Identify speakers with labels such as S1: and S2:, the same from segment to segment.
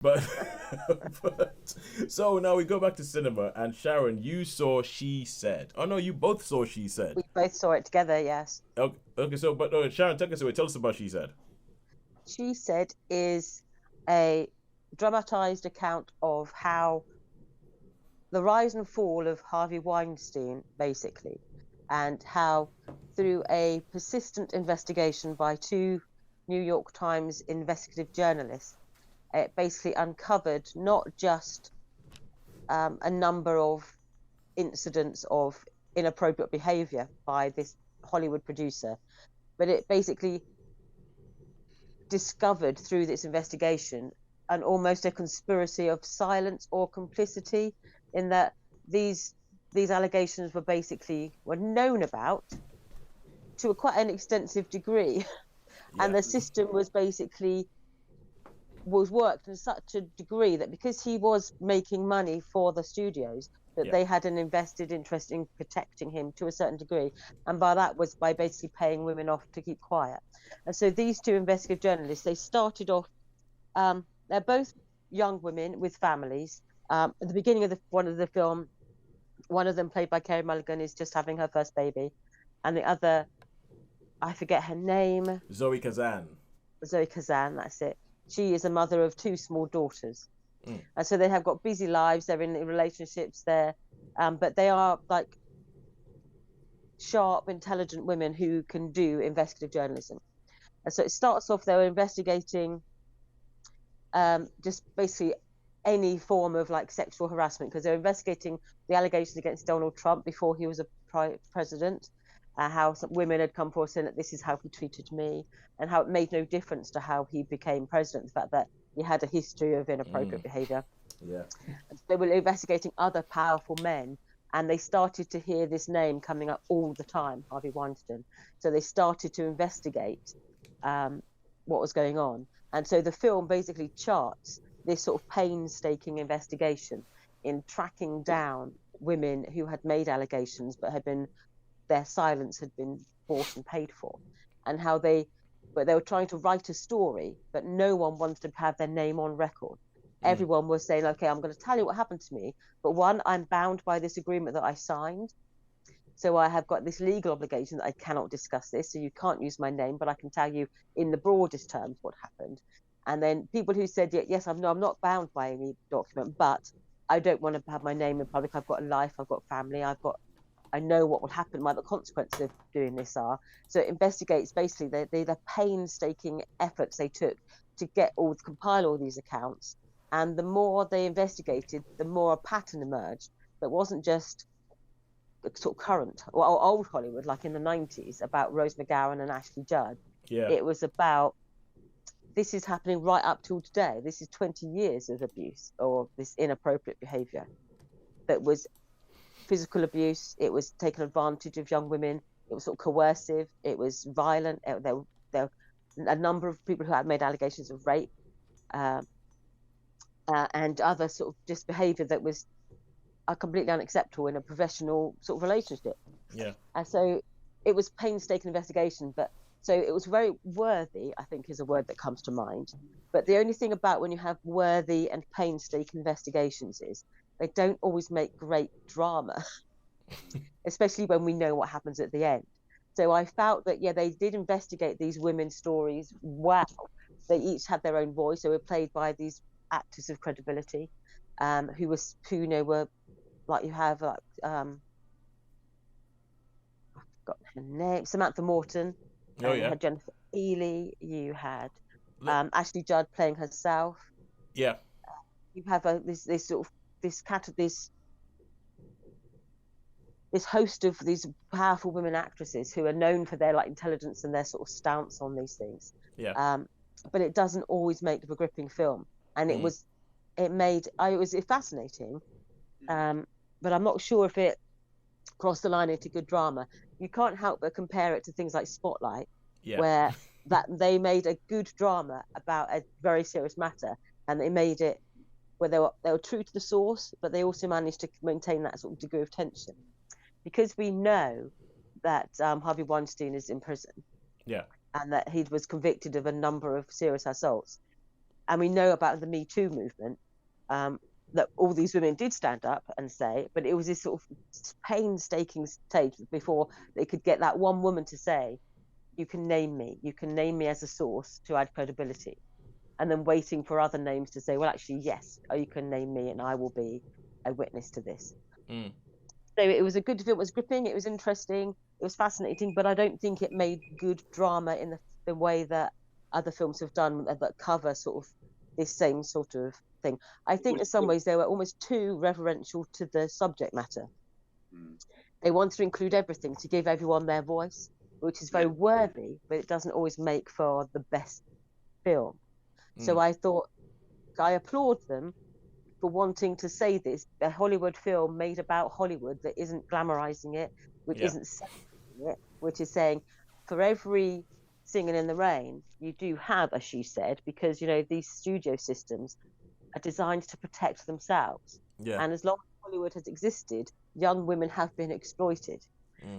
S1: But, but so now we go back to cinema, and Sharon, you saw She Said. Oh no, you both saw She
S2: We
S1: Said.
S2: both saw it together, yes.
S1: Okay, okay, so but Sharon, take us away. Tell us about She Said.
S2: She Said is a dramatized account of how the rise and fall of Harvey Weinstein, basically, and how through a persistent investigation by two New York Times investigative journalists, it basically uncovered not just a number of incidents of inappropriate behavior by this Hollywood producer, but it basically discovered through this investigation an almost a conspiracy of silence or complicity in that these these allegations were known about to quite an extensive degree, and
S1: Yeah,
S2: the system was worked in such a degree that because he was making money for the studios, that
S1: yeah.
S2: they had an invested interest in protecting him to a certain degree, and by that was by basically paying women off to keep quiet. And so these two investigative journalists, they started off, they're both young women with families. At the beginning of the one of the film, one of them, played by Kerry Mulligan, is just having her first baby, and the other, I forget her name,
S1: Zoe Kazan.
S2: Zoe Kazan, that's it. She is a mother of two small daughters.
S1: Mm,
S2: And so they have got busy lives, they're in relationships there, but they are like sharp, intelligent women who can do investigative journalism. And so it starts off, they're investigating just basically any form of like sexual harassment because they're investigating the allegations against Donald Trump before he was a president, how some women had come forward saying that this is how he treated me, and how it made no difference to how he became president, the fact that he had a history of
S1: mm,
S2: inappropriate behavior.
S1: yeah.
S2: They were investigating other powerful men, and they started to hear this name coming up all the time, Harvey Weinstein. So they started to investigate um, what was going on. And so the film basically charts this sort of painstaking investigation in tracking down women who had made allegations but had been their silence had been bought and paid for, and how they were trying to write a story, but no one wanted to have their name on record.
S1: Mm,
S2: Everyone was saying, okay, I'm going to tell you what happened to me, but one, I'm bound by this agreement that I signed, so I have got this legal obligation that I cannot discuss this, so you can't use my name, but I can tell you in the broadest terms what happened. And then people who said, yes, I'm not bound by any document, but I don't want to have my name in public. I've got a life, I've got family, I know what will happen, what the consequences of doing this are. So it investigates basically the painstaking efforts they took to compile all these accounts. And the more they investigated, the more a pattern emerged that wasn't just sort of current or old Hollywood, like in the 90s, about Rose McGowan and Ashley Judd.
S1: yeah.
S2: It was about this is happening right up till today. This is 20 years of abuse or this inappropriate behavior that was physical abuse. It was taking advantage of young women. It was sort of coercive. It was violent. There were a number of people who had made allegations of rape uh, and other sort of just behaviour that was completely unacceptable in a professional sort of relationship.
S1: Yeah.
S2: And so it was painstaking investigation, but so it was very worthy, I think is a word that comes to mind. But the only thing about when you have worthy and painstaking investigations is they don't always make great drama, especially when we know what happens at the end. So I felt that, yeah, they did investigate these women's stories well. They each had their own voice. They were played by these actors of credibility, were like you have like got her name, Samantha Morton,
S1: Oh
S2: you
S1: yeah.
S2: had Jennifer Ely, you had
S1: Look,
S2: Ashley Judd playing herself.
S1: yeah.
S2: You have this sort of this host of these powerful women actresses who are known for their like intelligence and their sort of stance on these things.
S1: Yeah.
S2: Um, but it doesn't always make a gripping film, and
S1: Mm,
S2: it was fascinating. Um, but I'm not sure if it crossed the line into good drama. You can't help but compare it to things like Spotlight,
S1: yeah.
S2: where that they made a good drama about a very serious matter, and they made it where they were true to the source, but they also managed to maintain that sort of degree of tension because we know that Harvey Weinstein is in prison
S1: Yeah.
S2: and that he was convicted of a number of serious assaults. and we know about the Me Too movement, that all these women did stand up and say, but it was this sort of painstaking stage before they could get that one woman to say, you can name me as a source to add credibility, and then waiting for other names to say, well, actually, yes, you can name me and I will be a witness to this. So it was a good film. It was gripping, it was interesting, it was fascinating, but I don't think it made good drama in the way that other films have done that cover sort of this same sort of thing. I think in some ways they were almost too reverential to the subject matter. They wanted to include everything to give everyone their voice, which is very worthy, but it doesn't always make for the best film. So I thought, I applaud them for wanting to say this, a Hollywood film made about Hollywood that isn't glamorizing it, which isn't saying it, which is saying for every Singing in the Rain, you do have a She Said, because, you know, these studio systems are designed to protect themselves.
S1: Yeah.
S2: And as long as Hollywood has existed, young women have been exploited.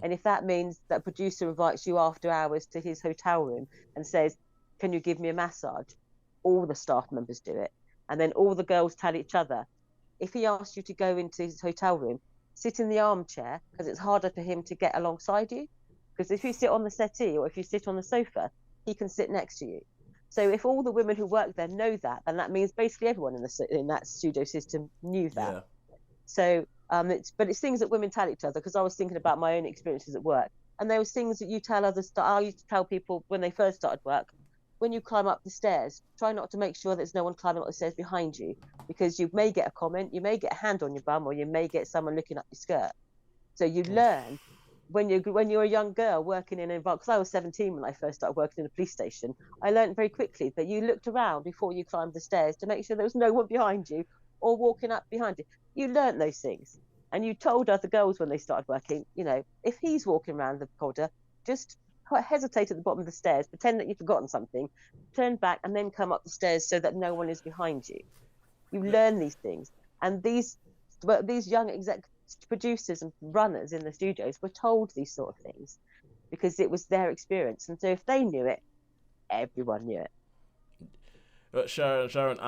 S2: And if that means that a producer invites you after hours to his hotel room and says, can you give me a massage? All the staff members do it. And then all the girls tell each other. If he asks you to go into his hotel room, sit in the armchair, because it's harder for him to get alongside you. Because if you sit on the settee or if you sit on the sofa, he can sit next to you. So if all the women who work there know that, then that means basically everyone in that studio system knew that. Yeah. So it's things that women tell each other, because I was thinking about my own experiences at work, and there was things that you tell others that I used to tell people when they first started work. When you climb up the stairs, try not to make sure there's no one climbing up the stairs behind you, because you may get a comment, you may get a hand on your bum, or you may get someone looking up your skirt. So you learn when you're a young girl working in an environment, because I was 17 when I first started working in a police station, I learned very quickly that you looked around before you climbed the stairs to make sure there was no one behind you or walking up behind you. You learned those things, and you told other girls when they started working, you know, if he's walking around the corridor, just hesitate at the bottom of the stairs, pretend that you've forgotten something, turn back, and then come up the stairs so that no one is behind you. You learn these things, and these young producers and runners in the studios were told these sort of things because it was their experience, and so if they knew it, everyone knew it.
S1: Sharon,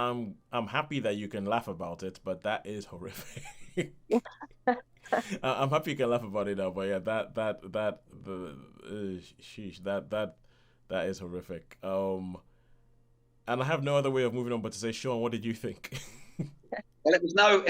S1: I'm happy that you can laugh about it, but that is horrific. I'm happy you can laugh about it now, but yeah, that is horrific. And I have no other way of moving on but to say, Sean, what did you think?
S3: Well, it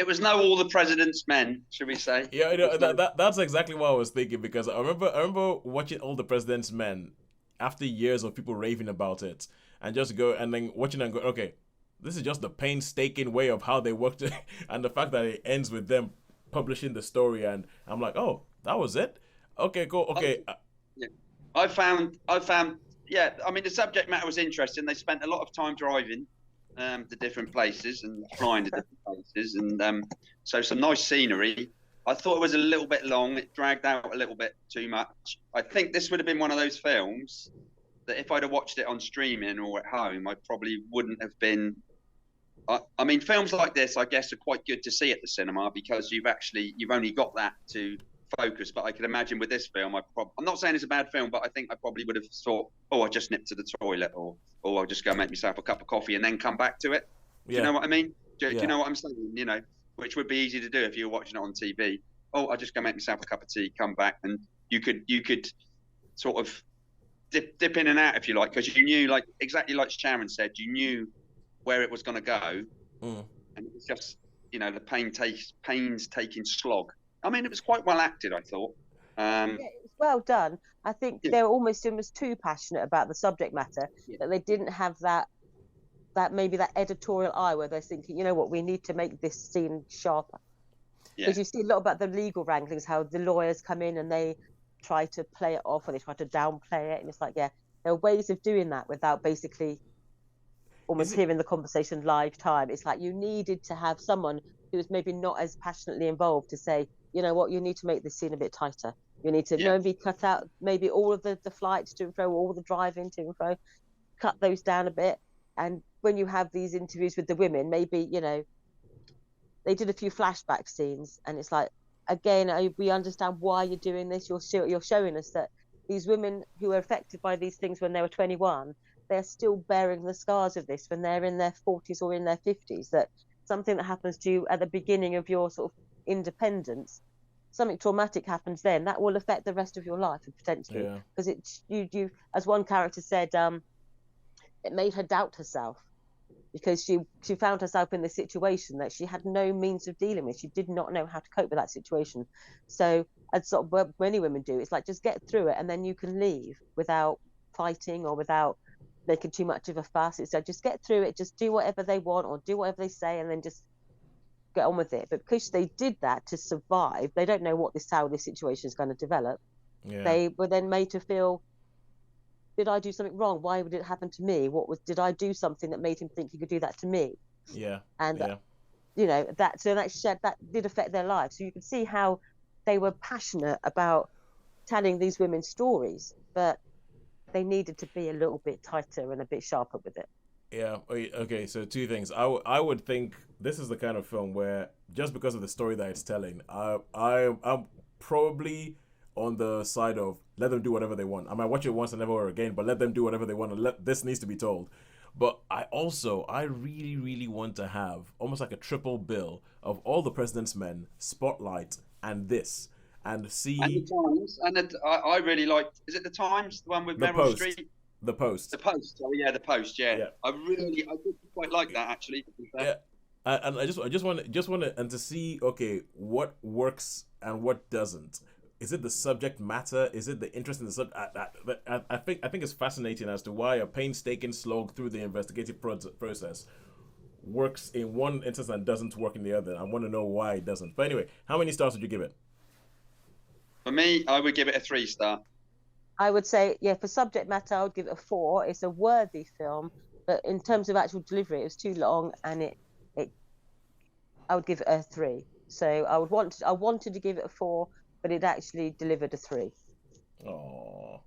S3: was no All the President's Men, should we say?
S1: Yeah, you know, that's exactly what I was thinking, because I remember watching All the President's Men after years of people raving about it, and just go and then watching and go, okay, this is just the painstaking way of how they worked it, and the fact that it ends with them publishing the story, and I'm like, oh, that was it? Okay, cool. Okay.
S3: I found, yeah, I mean, the subject matter was interesting. They spent a lot of time driving to different places and flying to different places, and so some nice scenery. I thought it was a little bit long. It dragged out a little bit too much. I think this would have been one of those films that if I'd have watched it on streaming or at home, I probably wouldn't have been. I mean, films like this, I guess, are quite good to see at the cinema because you've only got that to focus. But I can imagine with this film, I'm not saying it's a bad film, but I think I probably would have thought, oh, I just nipped to the toilet, or I'll just go make myself a cup of coffee and then come back to it. Yeah. Do you know what I mean? Do you know what I'm saying? You know, which would be easy to do if you were watching it on TV. Oh, I just go make myself a cup of tea, come back, and you could sort of dip in and out if you like, because you knew, like exactly like Sharon said, you knew where it was going to go, and it was just, you know, the painstaking slog. I mean, it was quite well acted, I thought.
S2: Yeah, it was well done. I think they were almost too passionate about the subject matter that they didn't have that maybe that editorial eye where they're thinking, you know what, we need to make this scene sharper. Because you see a lot about the legal wranglings, how the lawyers come in and they try to play it off, or they try to downplay it, and it's like, yeah, there are ways of doing that without basically almost hearing the conversation live time. It's like you needed to have someone who was maybe not as passionately involved to say, you know what, you need to make this scene a bit tighter. You need to maybe cut out maybe all of the flights to and fro, all the driving to and fro, cut those down a bit. And when you have these interviews with the women, maybe, you know, they did a few flashback scenes, and it's like, again, we understand why you're doing this. You're showing us that these women who were affected by these things when they were 21 they're still bearing the scars of this when they're in their 40s or in their 50s. That something that happens to you at the beginning of your sort of independence, something traumatic happens then, that will affect the rest of your life potentially.
S1: Yeah.
S2: Because you, as one character said, it made her doubt herself, because she found herself in this situation that she had no means of dealing with. She did not know how to cope with that situation. So, as sort of what many women do, it's like, just get through it and then you can leave without fighting or without making too much of a fuss. It's like, just get through it, just do whatever they want or do whatever they say, and then just get on with it. But because they did that to survive, they don't know how this situation is going to develop.
S1: Yeah.
S2: They were then made to feel, did I do something wrong? Why would it happen to me? Did I do something that made him think he could do that to me?
S1: Yeah.
S2: And
S1: Yeah.
S2: that did affect their lives. So you can see how they were passionate about telling these women's stories, but they needed to be a little bit tighter and a bit sharper with it.
S1: Yeah. Okay. So two things. I would think this is the kind of film where, just because of the story that it's telling, I'm probably on the side of, let them do whatever they want. I might watch it once and never again, but let them do whatever they want. And this needs to be told. But I really, really want to have almost like a triple bill of All the President's Men, Spotlight, and this, and see
S3: And the Times, and I really liked. Is it the Times, the one with
S1: The
S3: Meryl
S1: Post.
S3: Streep?
S1: the Post.
S3: The Post. Oh yeah, the Post. Yeah.
S1: Yeah.
S3: I did quite like that actually. To be fair.
S1: Yeah. And I just want to, and to see, okay, what works and what doesn't. Is it the subject matter? Is it the interest in the subject? I think it's fascinating as to why a painstaking slog through the investigative process works in one instance and doesn't work in the other. I want to know why it doesn't. But anyway, how many stars would you give it?
S3: For me, I would give it a 3-star.
S2: I would say, yeah, for subject matter, I would give it a 4. It's a worthy film, but in terms of actual delivery, it was too long, and I would give it a 3. So I wanted to give it a 4, but it actually delivered a 3.
S1: Oh,